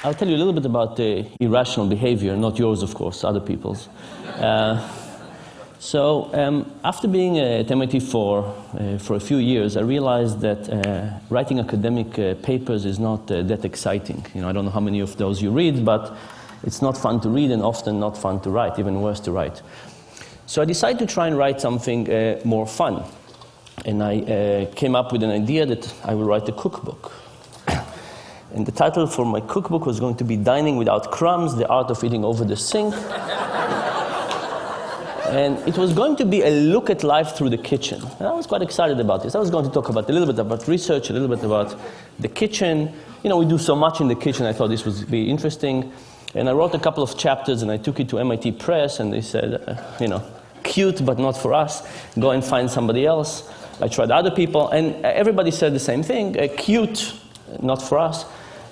I'll tell you a little bit about the irrational behavior, not yours, of course, other people's. After being at MIT for a few years, I realized that writing academic papers is not that exciting. You know, I don't know how many of those you read, but it's not fun to read and often not fun to write, even worse to write. So I decided to try and write something more fun. And I came up with an idea that I will write a cookbook. And the title for my cookbook was going to be Dining Without Crumbs, The Art of Eating Over the Sink. And it was going to be a look at life through the kitchen. And I was quite excited about this. I was going to talk about a little bit about research, a little bit about the kitchen. You know, we do so much in the kitchen, I thought this would be interesting. And I wrote a couple of chapters and I took it to MIT Press and they said, you know, cute but not for us. Go and find somebody else. I tried other people and everybody said the same thing, cute, not for us.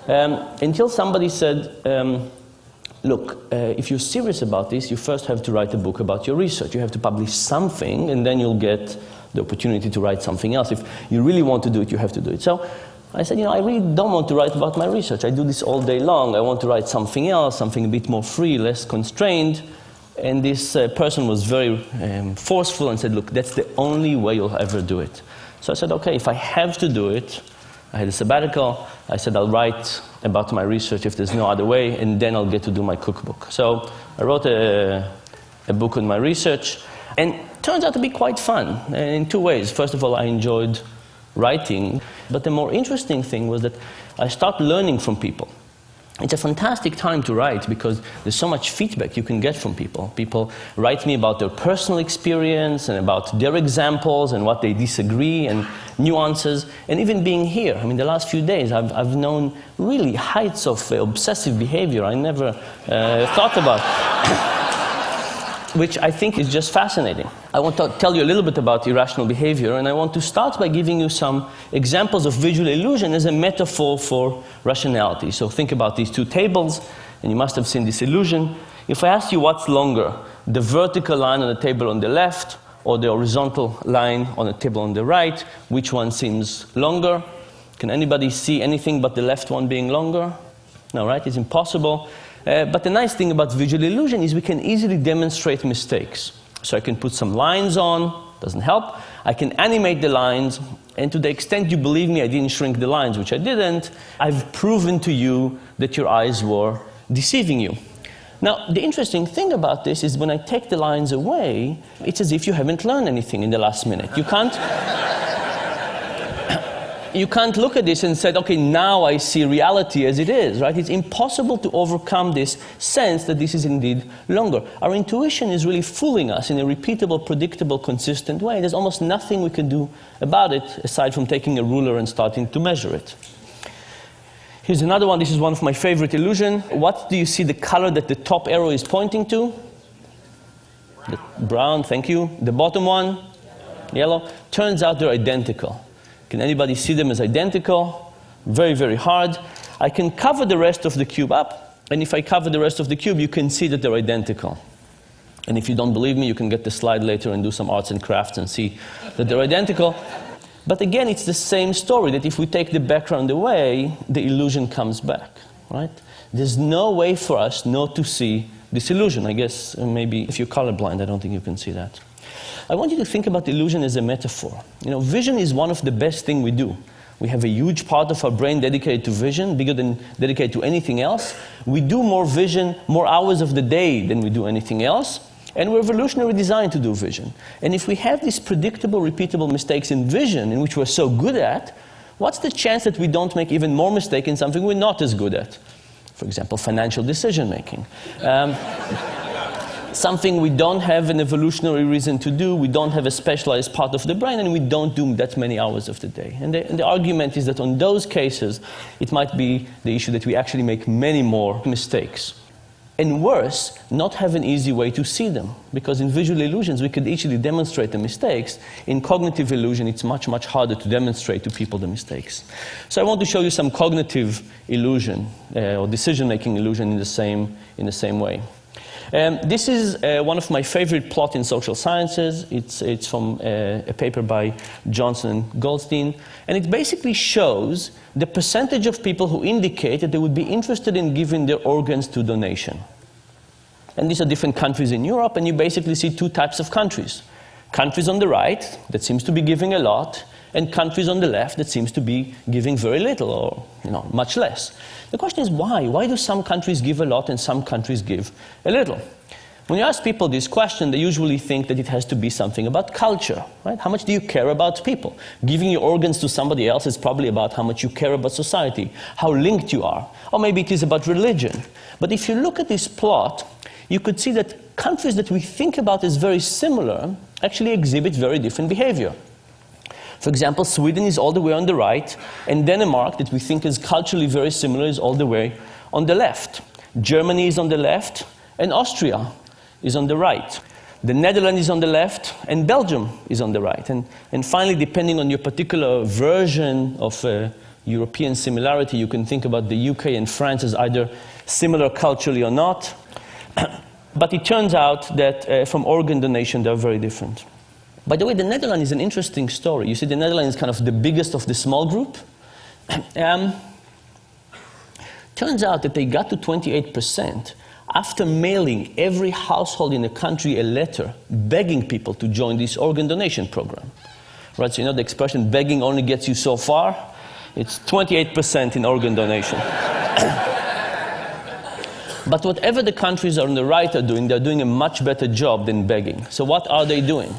Until somebody said, look, if you're serious about this, you first have to write a book about your research. You have to publish something, and then you'll get the opportunity to write something else. If you really want to do it, you have to do it. So I said, you know, I really don't want to write about my research. I do this all day long. I want to write something else, something a bit more free, less constrained. And this person was very forceful and said, look, that's the only way you'll ever do it. So I said, okay, if I have to do it, I had a sabbatical. I said, I'll write about my research if there's no other way, and then I'll get to do my cookbook. So I wrote a book on my research, and it turns out to be quite fun in two ways. First of all, I enjoyed writing, but the more interesting thing was that I started learning from people. It's a fantastic time to write because there's so much feedback you can get from people. People write me about their personal experience and about their examples and what they disagree and nuances. And even being here, I mean, the last few days, I've known really heights of obsessive behavior I never thought about, which I think is just fascinating. I want to tell you a little bit about irrational behavior, and I want to start by giving you some examples of visual illusion as a metaphor for rationality. So think about these two tables, and you must have seen this illusion. If I ask you what's longer, the vertical line on the table on the left or the horizontal line on the table on the right, which one seems longer? Can anybody see anything but the left one being longer? No, right? It's impossible. But the nice thing about visual illusion is we can easily demonstrate mistakes. So I can put some lines on, doesn't help. I can animate the lines, and to the extent you believe me, I didn't shrink the lines, which I didn't. I've proven to you that your eyes were deceiving you. Now, the interesting thing about this is when I take the lines away, it's as if you haven't learned anything in the last minute. You can't look at this and say, okay, now I see reality as it is, right? It's impossible to overcome this sense that this is indeed longer. Our intuition is really fooling us in a repeatable, predictable, consistent way. There's almost nothing we can do about it aside from taking a ruler and starting to measure it. Here's another one. This is one of my favorite illusions. What do you see the color that the top arrow is pointing to? The brown, thank you. The bottom one? Yellow. Turns out they're identical. Can anybody see them as identical? Very, very hard. I can cover the rest of the cube up, and if I cover the rest of the cube, you can see that they're identical. And if you don't believe me, you can get the slide later and do some arts and crafts and see that they're identical. But again, it's the same story, that if we take the background away, the illusion comes back, right? There's no way for us not to see this illusion. I guess maybe if you're colorblind, I don't think you can see that. I want you to think about illusion as a metaphor. You know, vision is one of the best things we do. We have a huge part of our brain dedicated to vision, bigger than dedicated to anything else. We do more vision, more hours of the day than we do anything else. And we're evolutionarily designed to do vision. And if we have these predictable, repeatable mistakes in vision, in which we're so good at, what's the chance that we don't make even more mistakes in something we're not as good at? For example, financial decision making. Something we don't have an evolutionary reason to do, we don't have a specialized part of the brain, and we don't do that many hours of the day. And the argument is that on those cases, it might be the issue that we actually make many more mistakes. And worse, not have an easy way to see them. Because in visual illusions, we could easily demonstrate the mistakes. In cognitive illusion, it's much, much harder to demonstrate to people the mistakes. So I want to show you some cognitive illusion, or decision-making illusion in the same way. This is one of my favorite plots in social sciences. It's from a paper by Johnson and Goldstein. And it basically shows the percentage of people who indicate that they would be interested in giving their organs to donation. And these are different countries in Europe, and you basically see two types of countries. Countries on the right that seems to be giving a lot, and countries on the left that seems to be giving very little, or much less. The question is why? Why do some countries give a lot and some countries give a little? When you ask people this question, they usually think that it has to be something about culture, right? How much do you care about people? Giving your organs to somebody else is probably about how much you care about society, how linked you are, or maybe it is about religion. But if you look at this plot, you could see that countries that we think about as very similar actually exhibit very different behavior. For example, Sweden is all the way on the right, and Denmark, that we think is culturally very similar, is all the way on the left. Germany is on the left, and Austria is on the right. The Netherlands is on the left, and Belgium is on the right. And finally, depending on your particular version of European similarity, you can think about the UK and France as either similar culturally or not. But it turns out that from organ donation, they're very different. By the way, the Netherlands is an interesting story. You see, the Netherlands is kind of the biggest of the small group. Turns out that they got to 28% after mailing every household in the country a letter begging people to join this organ donation program. Right, so you know the expression, begging only gets you so far? It's 28% in organ donation. But whatever the countries on the right are doing, they're doing a much better job than begging. So what are they doing?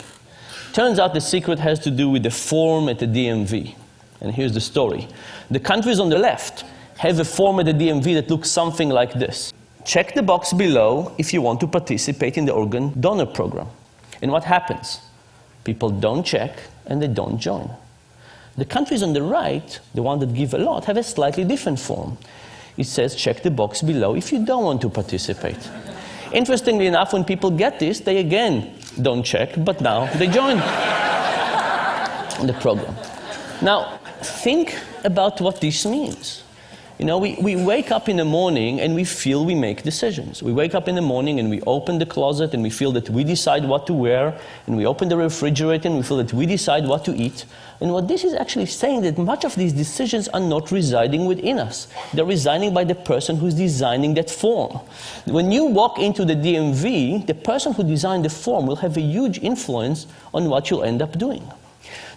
Turns out the secret has to do with the form at the DMV. And here's the story. The countries on the left have a form at the DMV that looks something like this. Check the box below if you want to participate in the organ donor program. And what happens? People don't check and they don't join. The countries on the right, the ones that give a lot, have a slightly different form. It says check the box below if you don't want to participate. Interestingly enough, when people get this, they again don't check, but now they join the program. Now, think about what this means. You know, we wake up in the morning and we feel we make decisions. We wake up in the morning and we open the closet and we feel that we decide what to wear, and we open the refrigerator and we feel that we decide what to eat. And what this is actually saying that much of these decisions are not residing within us. They're residing by the person who's designing that form. When you walk into the DMV, the person who designed the form will have a huge influence on what you'll end up doing.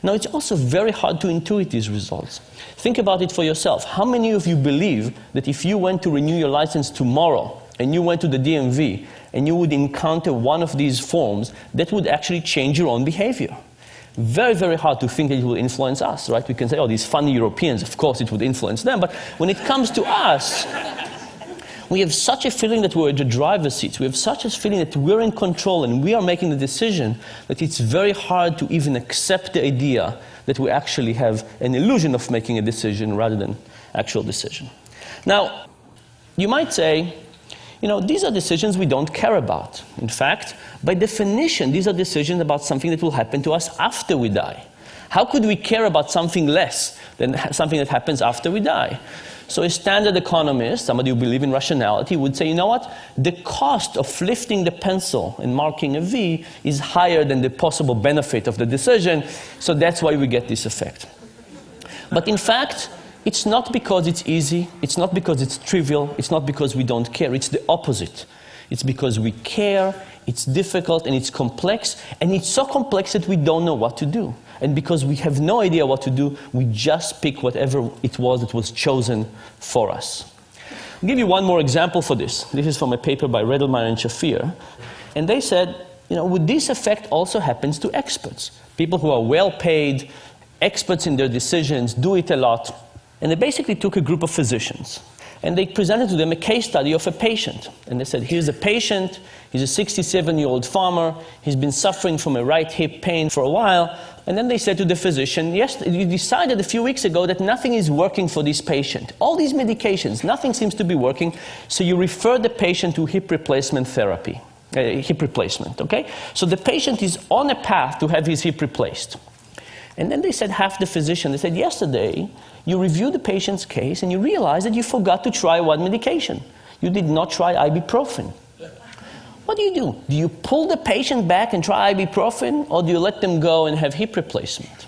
Now, it's also very hard to intuit these results. Think about it for yourself. How many of you believe that if you went to renew your license tomorrow and you went to the DMV and you would encounter one of these forms, that would actually change your own behavior? Very, very hard to think that it will influence us, right? We can say, oh, these funny Europeans, of course it would influence them. But when it comes to us, we have such a feeling that we're at the driver's seat. We have such a feeling that we're in control and we are making the decision that it's very hard to even accept the idea that we actually have an illusion of making a decision rather than actual decision. Now, you might say, you know, these are decisions we don't care about. In fact, by definition, these are decisions about something that will happen to us after we die. How could we care about something less than something that happens after we die? So a standard economist, somebody who believes in rationality, would say, you know what? The cost of lifting the pencil and marking a V is higher than the possible benefit of the decision, so that's why we get this effect. But in fact, it's not because it's easy, it's not because it's trivial, it's not because we don't care, it's the opposite. It's because we care, it's difficult, and it's complex, and it's so complex that we don't know what to do. And because we have no idea what to do, we just pick whatever it was that was chosen for us. I'll give you one more example for this. This is from a paper by Redelmeier and Shafir. And they said, you know, would this effect also happens to experts? People who are well paid, experts in their decisions, do it a lot. And they basically took a group of physicians. And they presented to them a case study of a patient. And they said, here's a patient, he's a 67-year-old farmer, he's been suffering from a right hip pain for a while. And then they said to the physician, yes, you decided a few weeks ago that nothing is working for this patient. All these medications, nothing seems to be working, so you refer the patient to hip replacement therapy, hip replacement, okay? So the patient is on a path to have his hip replaced. And then they said, half the physician, they said, yesterday, you reviewed the patient's case and you realized that you forgot to try one medication. You did not try ibuprofen. what do? Do you pull the patient back and try ibuprofen, or do you let them go and have hip replacement?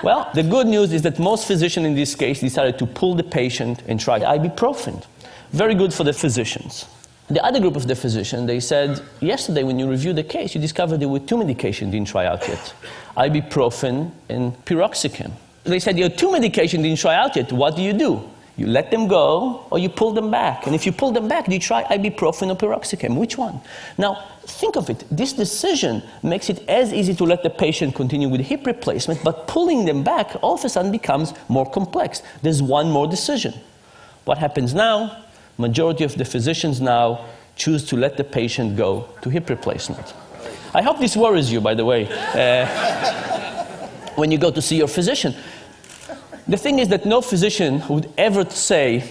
Well, the good news is that most physicians in this case decided to pull the patient and try ibuprofen. Very good for the physicians. The other group of the physicians, they said, yesterday when you reviewed the case, you discovered there were two medications you didn't try out yet, ibuprofen and piroxicam. They said, you have two medications you didn't try out yet. What do? You let them go, or you pull them back. And if you pull them back, do you try ibuprofen or piroxicam? Which one? Now, think of it. This decision makes it as easy to let the patient continue with hip replacement, but pulling them back all of a sudden becomes more complex. There's one more decision. What happens now? Majority of the physicians now choose to let the patient go to hip replacement. I hope this worries you, by the way, when you go to see your physician. The thing is that no physician would ever say,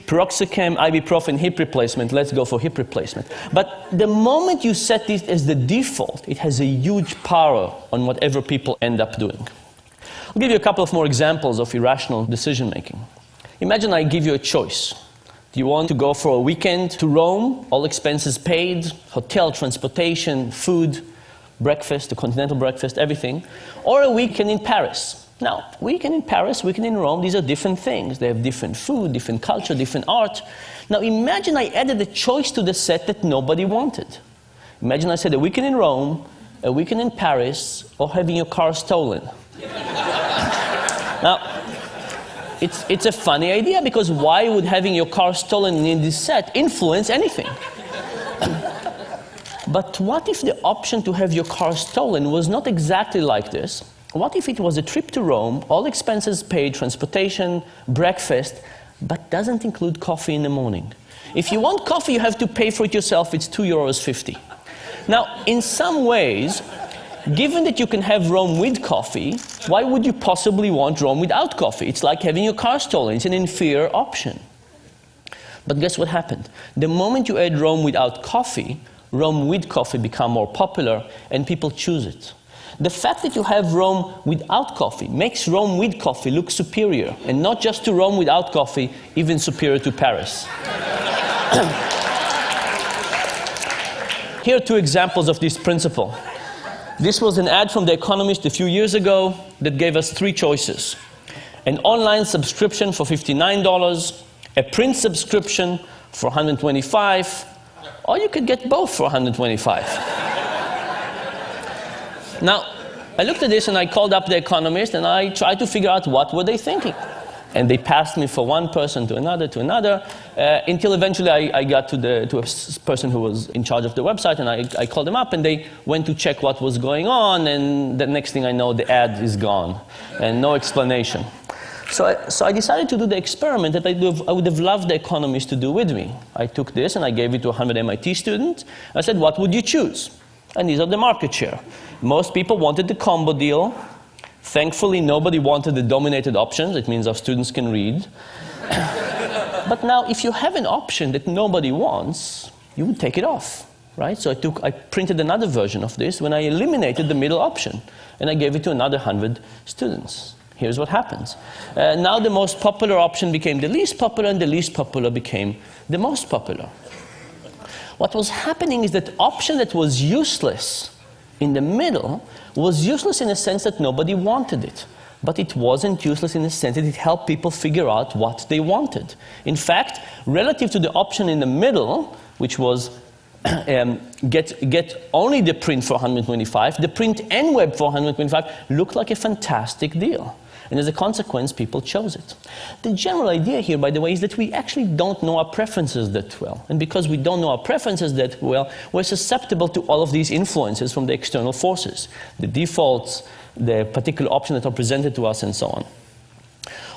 piroxicam, ibuprofen, hip replacement, let's go for hip replacement. But the moment you set this as the default, it has a huge power on whatever people end up doing. I'll give you a couple of more examples of irrational decision making. Imagine I give you a choice. Do you want to go for a weekend to Rome, all expenses paid, hotel, transportation, food, breakfast, a continental breakfast, everything, or a weekend in Paris? Now, weekend in Paris, weekend in Rome, these are different things. They have different food, different culture, different art. Now, imagine I added a choice to the set that nobody wanted. Imagine I said a weekend in Rome, a weekend in Paris, or having your car stolen. Now, it's a funny idea, because why would having your car stolen in this set influence anything? But what if the option to have your car stolen was not exactly like this? What if it was a trip to Rome, all expenses paid, transportation, breakfast, but doesn't include coffee in the morning? If you want coffee, you have to pay for it yourself. It's €2.50. Now, in some ways, given that you can have Rome with coffee, why would you possibly want Rome without coffee? It's like having your car stolen. It's an inferior option. But guess what happened? The moment you add Rome without coffee, Rome with coffee become more popular, and people choose it. The fact that you have Rome without coffee makes Rome with coffee look superior, and not just to Rome without coffee, even superior to Paris. Here are two examples of this principle. This was an ad from The Economist a few years ago that gave us three choices. An online subscription for $59, a print subscription for $125, or you could get both for $125. Now, I looked at this and I called up The Economist and I tried to figure out what were they thinking. And they passed me for one person to another, until eventually I got to a person who was in charge of the website, and I called them up and they went to check what was going on, and the next thing I know, the ad is gone and no explanation. So I decided to do the experiment that I would have loved The Economist to do with me. I took this and I gave it to 100 MIT students. I said, what would you choose? And these are the market share. Most people wanted the combo deal. Thankfully, nobody wanted the dominated options. It means our students can read. But now, if you have an option that nobody wants, you would take it off, right? So I printed another version of this when I eliminated the middle option, and I gave it to another 100 students. Here's what happens. Now the most popular option became the least popular, and the least popular became the most popular. What was happening is that option that was useless in the middle was useless in the sense that nobody wanted it. But it wasn't useless in the sense that it helped people figure out what they wanted. In fact, relative to the option in the middle, which was get only the print for $125, the print and web for $125 looked like a fantastic deal. And as a consequence, people chose it. The general idea here, by the way, is that we actually don't know our preferences that well. And because we don't know our preferences that well, we're susceptible to all of these influences from the external forces, the defaults, the particular options that are presented to us, and so on.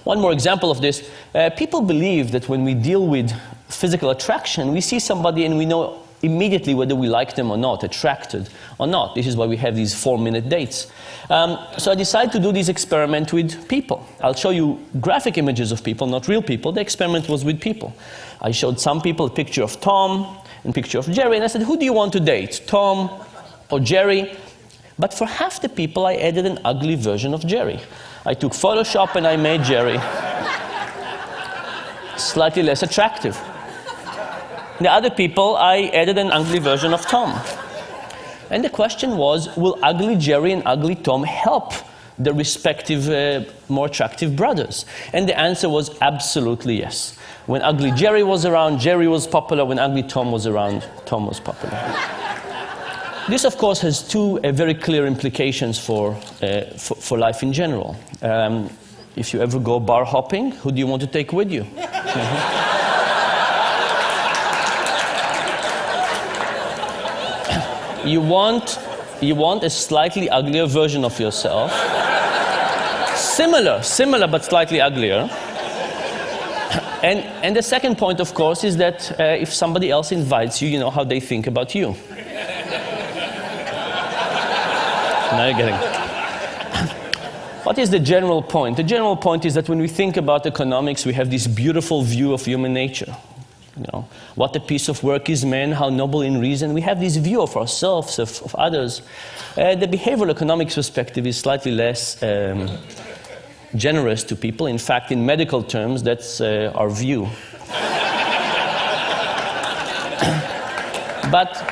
One more example of this. People believe that when we deal with physical attraction, we see somebody and we know immediately whether we like them or not, attracted or not. This is why we have these 4-minute dates. So I decided to do this experiment with people. I'll show you graphic images of people, not real people. The experiment was with people. I showed some people a picture of Tom and a picture of Jerry, and I said, who do you want to date, Tom or Jerry? But for half the people, I added an ugly version of Jerry. I took Photoshop and I made Jerry slightly less attractive. The other people, I added an ugly version of Tom. And the question was, will ugly Jerry and ugly Tom help the respective more attractive brothers? And the answer was absolutely yes. When ugly Jerry was around, Jerry was popular. When ugly Tom was around, Tom was popular. This, of course, has two very clear implications for life in general. If you ever go bar hopping, who do you want to take with you? You want a slightly uglier version of yourself. Similar, but slightly uglier. And the second point, of course, is that if somebody else invites you, you know how they think about you. Now you're getting it. What is the general point? The general point is that when we think about economics, we have this beautiful view of human nature. You know, what a piece of work is man, how noble in reason. We have this view of ourselves, of others. The behavioral economics perspective is slightly less generous to people. In fact, in medical terms, that's our view. But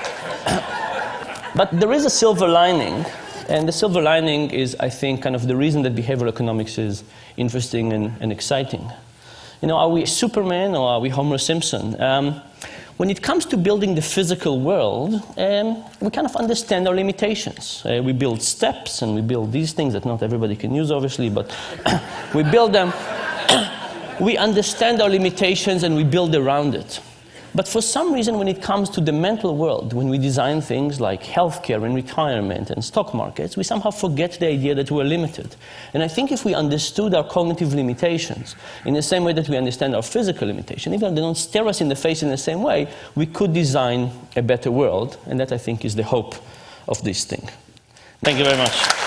there is a silver lining. And the silver lining is, I think, kind of the reason that behavioral economics is interesting and exciting. You know, are we Superman or are we Homer Simpson? When it comes to building the physical world, we kind of understand our limitations. We build steps and we build these things that not everybody can use, obviously, but we build them. We understand our limitations and we build around it. But for some reason, when it comes to the mental world, when we design things like healthcare and retirement and stock markets, we somehow forget the idea that we're limited. And I think if we understood our cognitive limitations in the same way that we understand our physical limitations, even if they don't stare us in the face in the same way, we could design a better world. And that, I think, is the hope of this thing. Thank you very much.